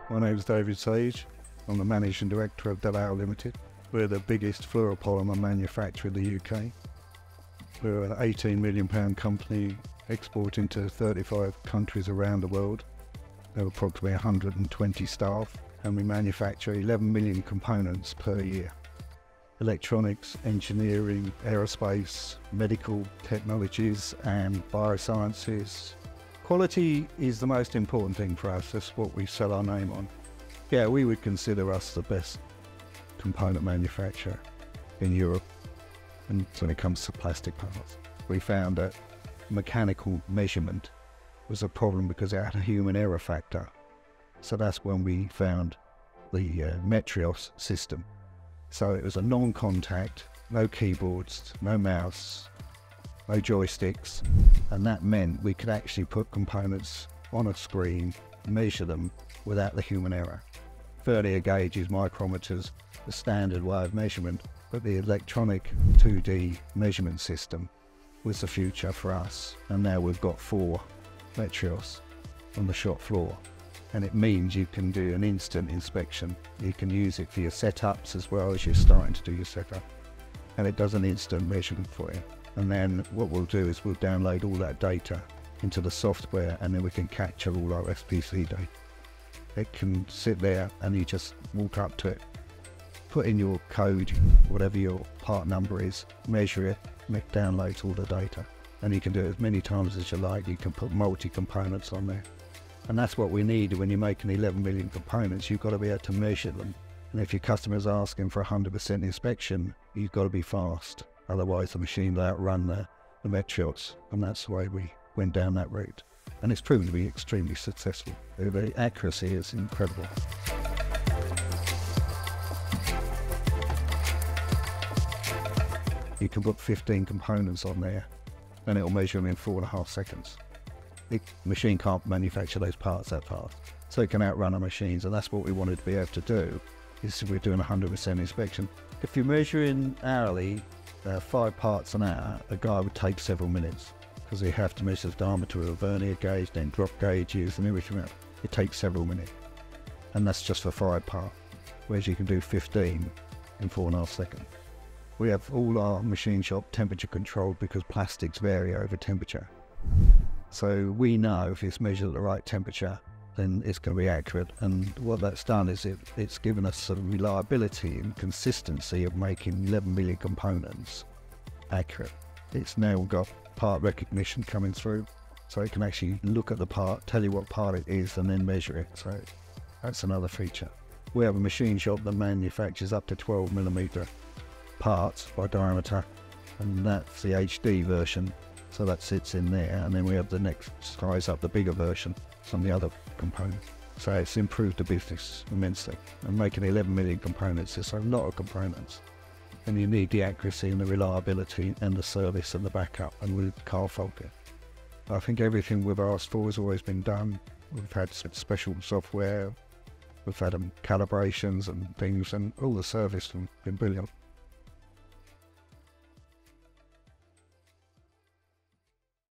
My name is David Sage. I'm the Managing Director of Dalau Ltd. We're the biggest fluoropolymer manufacturer in the UK. We're an £18 million company exporting to 35 countries around the world. We have approximately 120 staff and we manufacture 11 million components per year. Electronics, engineering, aerospace, medical technologies and biosciences. Quality is the most important thing for us. That's what we sell our name on. Yeah, we would consider us the best component manufacturer in Europe. And when it comes to plastic parts, we found that mechanical measurement was a problem because it had a human error factor. So that's when we found the Metrios system. So it was a non-contact, no keyboards, no mouse, no joysticks, and that meant we could actually put components on a screen, measure them without the human error. Vernier gauges, micrometers, the standard way of measurement, but the electronic 2D measurement system was the future for us. And now we've got 4 Metrios on the shop floor, and it means you can do an instant inspection. You can use it for your setups as well as you're starting to do your setup, and it does an instant measurement for you. And then what we'll do is we'll download all that data into the software, and then we can capture all our SPC data. It can sit there and you just walk up to it, put in your code, whatever your part number is, measure it, and it downloads all the data. And you can do it as many times as you like. You can put multi-components on there. And that's what we need when you're making 11 million components. You've got to be able to measure them. And if your customer's asking for 100% inspection, you've got to be fast. Otherwise the machine will outrun the Metrios, and that's the way we went down that route. And it's proven to be extremely successful. The accuracy is incredible. You can put 15 components on there and it'll measure them in 4.5 seconds. The machine can't manufacture those parts that fast, so it can outrun our machines, and that's what we wanted to be able to do, is we're doing 100% inspection. If you're measuring hourly, 5 parts an hour, a guy would take several minutes, because you have to measure the diameter of a vernier gauge, then drop gauges and everything else. It takes several minutes, and that's just for 5 parts, whereas you can do 15 in 4.5 seconds. We have all our machine shop temperature controlled because plastics vary over temperature. So we know if it's measured at the right temperature, then it's going to be accurate. And what that's done is it's given us sort of reliability and consistency of making 11 million components accurate. It's now got part recognition coming through, so it can actually look at the part, tell you what part it is, and then measure it. So that's another feature. We have a machine shop that manufactures up to 12mm parts by diameter, and that's the HD version. So that sits in there, and then we have the next size up, the bigger version, some of the other components. So it's improved the business immensely. And making 11 million components is a lot of components. And you need the accuracy and the reliability and the service and the backup, and we can't fault it. I think everything we've asked for has always been done. We've had special software, we've had calibrations and things, and all the service has been brilliant.